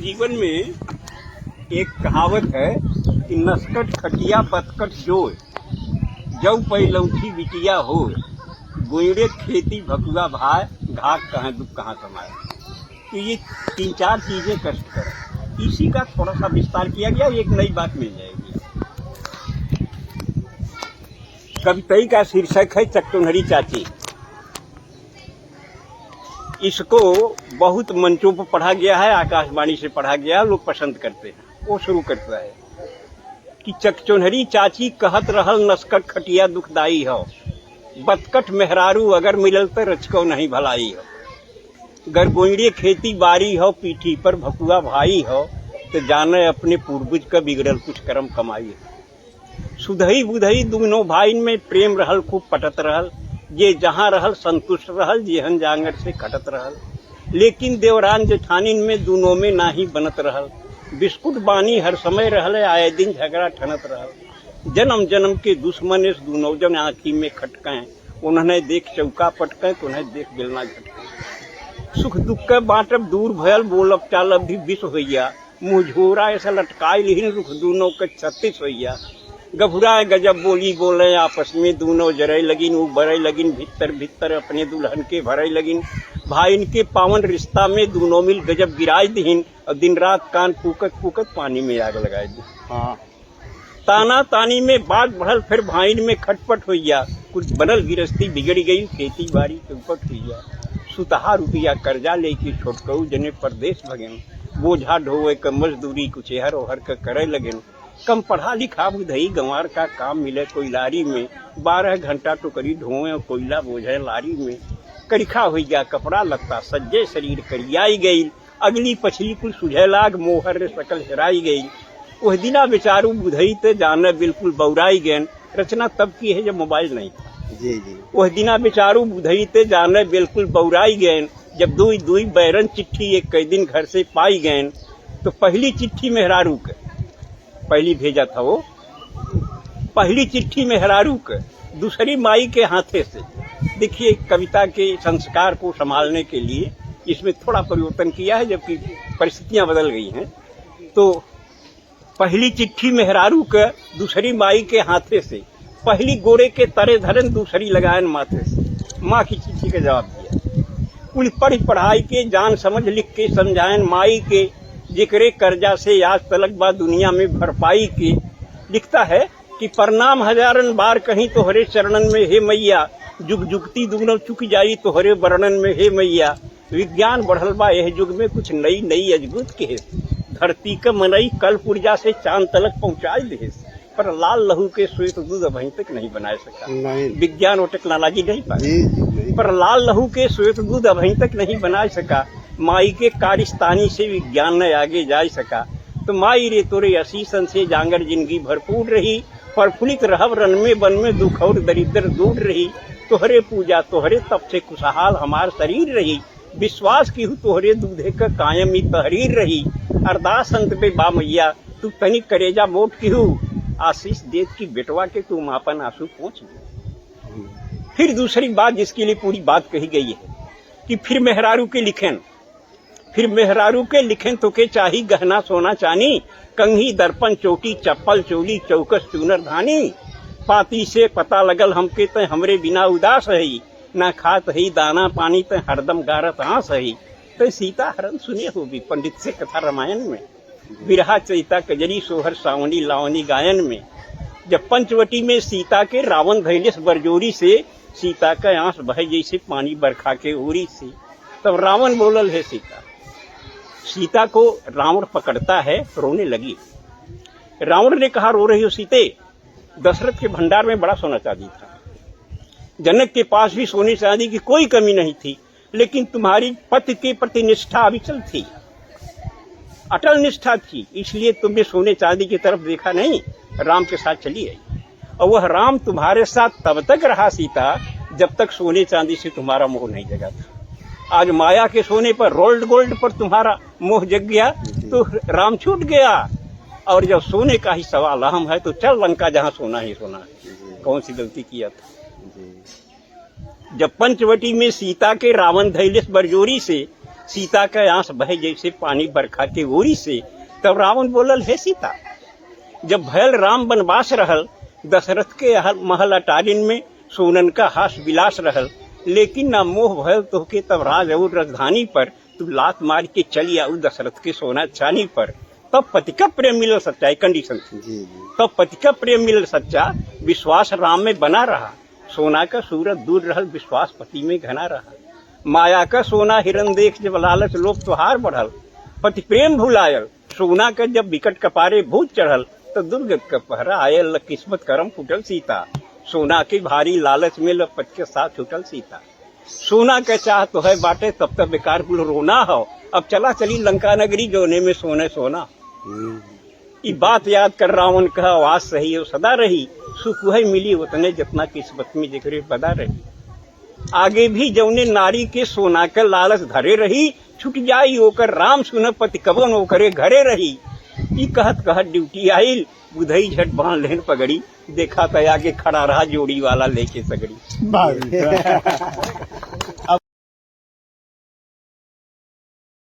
जीवन में एक कहावत है कि नस्कट खटिया बतकट जोय, जब पैलौठी बिटिया हो, गोयड़े खेती भकुआ भाई, घाक कहाँ दुख कहाँ समाये। तो ये 3-4 चीजें कष्टकर है। इसी का थोड़ा सा विस्तार किया गया, एक नई बात मिल जाएगी। कविता का शीर्षक है चकचोन्हरी चाची। इसको बहुत मंचों पर पढ़ा गया है, आकाशवाणी से पढ़ा गया है, लोग पसंद करते हैं। वो शुरू करता है कि चकचोन्हरी चाची कहत रहल नस्कट खटिया दुखदाई हो, बतकट मेहरारू अगर मिलल तो रचको नहीं भलाई हो। गर गोइड़े खेती बारी हो, पीठी पर भकुआ भाई हो, तो जाने अपने पूर्वज का बिगड़ल कुछ कर्म कमाई हो। सुधई बुधई दुनो भाईन में प्रेम रहल, खूब पटत रहल, ये जहाँ रहल संतुष्ट रहल, जेहन जांगर से खटत रहल। लेकिन देवरान जेठानिन में दोनों में नाही बनत रहल, बिस्कुट बानी हर समय रहल, आए दिन झगड़ा ठनत रहल। जन्म जन्म के दुश्मन इस दोनों जन आँखी में खटकें, उन्हें देख चौका पटकें, उन्हें देख बेलना झटकें। सुख दुख के बाँटब दूर भयल, बोलब चालब भी विष होइया, मुँह झोरा ऐसा लटकाई लिहिन, रुख दोनों के 36 होइया। गभुरा गजब बोली बोले आपस में, दोनों जरई लगिन, वो बरई लगिन, भीतर भीतर अपने दुल्हन के भरई लगिन। भाई इनके पावन रिश्ता में दोनों मिल गजब गिराई दीन, और दिन रात कान फूकत फूकत पानी में आग लगाई दी। हाँ, ताना तानी में बात बढ़ल, फिर भाईन में खटपट होइया, कुछ बनल गिरस्ती बिगड़ गई, खेती बाड़ी चौपट होइया। सुतहा रुपया कर्जा लेके छोटकऊ जने परदेश भगेन, बोझा ढोवे क मजदूरी कुछ एहर ओहर के करे लगेन। कम पढ़ा लिखा बुधई गंवार का काम मिले कोयलारी में, 12 घंटा टोकरी ढोए और कोयला बोझे लारी में। करिखा हो गया कपड़ा लगता, सज्जे शरीर करियाई गई, अगली पछली कुल सुझे लाग, मोहर सकल हेराई गई। वह दिना बेचारू बुधई ते जाने बिल्कुल बौराई गैन, रचना तब की है जब मोबाइल नहीं था। जी। वह दिना बेचारू बुधई ते जाने बिल्कुल बौराई गैन, जब दुई दुई बैरन चिट्ठी एक कई दिन घर से पाई गैन। तो पहली चिट्ठी मेहरारू के पहली भेजा था, वो पहली चिट्ठी मेहरारू के, दूसरी माई के हाथे से। देखिए, कविता के संस्कार को संभालने के लिए इसमें थोड़ा परिवर्तन किया है, जबकि परिस्थितियां बदल गई हैं। तो पहली चिट्ठी मेहरारू के, दूसरी माई के हाथे से, पहली गोरे के तरे धरन, दूसरी लगायन माथे से। माँ की चिट्ठी का जवाब दिया, कुल पढ़ पढ़ाई के जान समझ लिख के समझायन माई के, जिक्रे कर्जा से आज तलक बा दुनिया में भरपाई के। लिखता है कि प्रणाम हजारन बार कहीं तोहरे चरणन में हे मैया, जुग जुगती दुगनो चुक जाई तोहरे वर्णन में हे मैया। विज्ञान बढ़ल बा यह युग में कुछ नई नई अजगुत के, धरती का मनई कल पुर्जा से चांद तलक पहुंचाई दे, पर लाल लहू के श्वेत दूध अभी तक नहीं बना सका। विज्ञान और टेक्नोलॉजी नहीं पाई, पर लाल लहू के श्वेत दूध अभी तक नहीं बना सका। माई के कारिस्तानी से विज्ञान न आगे जा सका। तो माई रे तोरे असीसन से जांगर जिंदगी भरपूर रही, प्रफुल्लित रहब रन में बन में, दुख और दरिद्र दूर रही। तोहरे पूजा तोहरे तप से खुशहाल हमार शरीर रही, विश्वास की हूँ तोहरे दूधे का कायम ही तहरीर रही। अरदास अंत पे बा मैया तू तनिक करेजा मोट की हूँ, आशीष देत की बेटवा के तू मापन आंसू पहुँच। फिर दूसरी बात जिसके लिए पूरी बात कही गई है कि फिर मेहरारू के लिखें, फिर मेहरारू के लिखें तो के चाही गहना सोना चानी, कंघी दर्पण चोटी चप्पल चोली चौकस चूनर धानी। पाती से पता लगल हमके ते हमरे बिना उदास रही, ना खात ही दाना पानी ते हरदम गारत आंस रही। तो सीता हरण सुने हो भी पंडित से कथा रामायण में, बिरहा चैता कजरी सोहर सावनी लावनी गायन में। जब पंचवटी में सीता के रावण धैलेस बरजोरी से, सीता का आंस बहे जैसे पानी बरखा के ओरी से। तब रावण बोलल है सीता को रावण पकड़ता है, रोने लगी। रावण ने कहा रो रही हो सीते, दशरथ के भंडार में बड़ा सोना चांदी था, जनक के पास भी सोने चांदी की कोई कमी नहीं थी, लेकिन तुम्हारी पति के प्रति निष्ठा अविचल थी, अटल निष्ठा थी, इसलिए तुमने सोने चांदी की तरफ देखा नहीं, राम के साथ चली आई। और वह राम तुम्हारे साथ तब तक रहा सीता, जब तक सोने चांदी से तुम्हारा मोह नहीं जगा था। आज माया के सोने पर, रोल्ड गोल्ड पर तुम्हारा मोह जग गया तो राम छूट गया। और जब सोने का ही सवाल अहम है तो चल लंका, जहाँ सोना ही सोना है। कौन सी गलती किया था। जब पंचवटी में सीता के रावण धैलेस बरजोरी से, सीता का आंस बहे जैसे पानी बरखा के ओरी से। तब रावण बोलल, हे सीता, जब भयल राम वनवास रहल, दशरथ के महल अटारिन में सोनन का हास विलास रहल, लेकिन ना मोह भयल तोहके तब राज और राजधानी पर, तू लात मार के चली आऊ दशरथ के सोना चानी पर। तब पति का प्रेम मिलल सच्चा, कंडीशन थी। तब पति का प्रेम मिलल सच्चा, विश्वास राम में बना रहा, सोना का सूरत दूर रहल, विश्वास पति में घना रहा। माया का सोना हिरन देख जब लालच लोभ त्योहार बढ़ल, पति प्रेम भुलायल, सोना का जब विकट कपारे भूत चढ़ल, तो दुर्गत का पहरा आयल, किस्मत करम फुटल सीता। सोना के भारी लालच में लपट के साथ छूटल सीता। सोना का चाह तो है बाटे, तब तक बेकार कुल रोना हो, अब चला चली लंका नगरी, जोने में सोने सोना। ये बात याद कर रावण कहा, आवाज सही है सदा रही, सुख वही मिली उतने जितना किस्मत में जिक्र बदा रही। आगे भी जौने नारी के सोना के लालच धरे रही, छुट जाई ओकर राम सुन पति कबन ओकरे घरे रही। ई कहत कहत ड्यूटी आइल, बुधई झट बांध लेन पगड़ी, देखा तो आगे खड़ा रहा जोड़ी वाला लेके सगड़ी।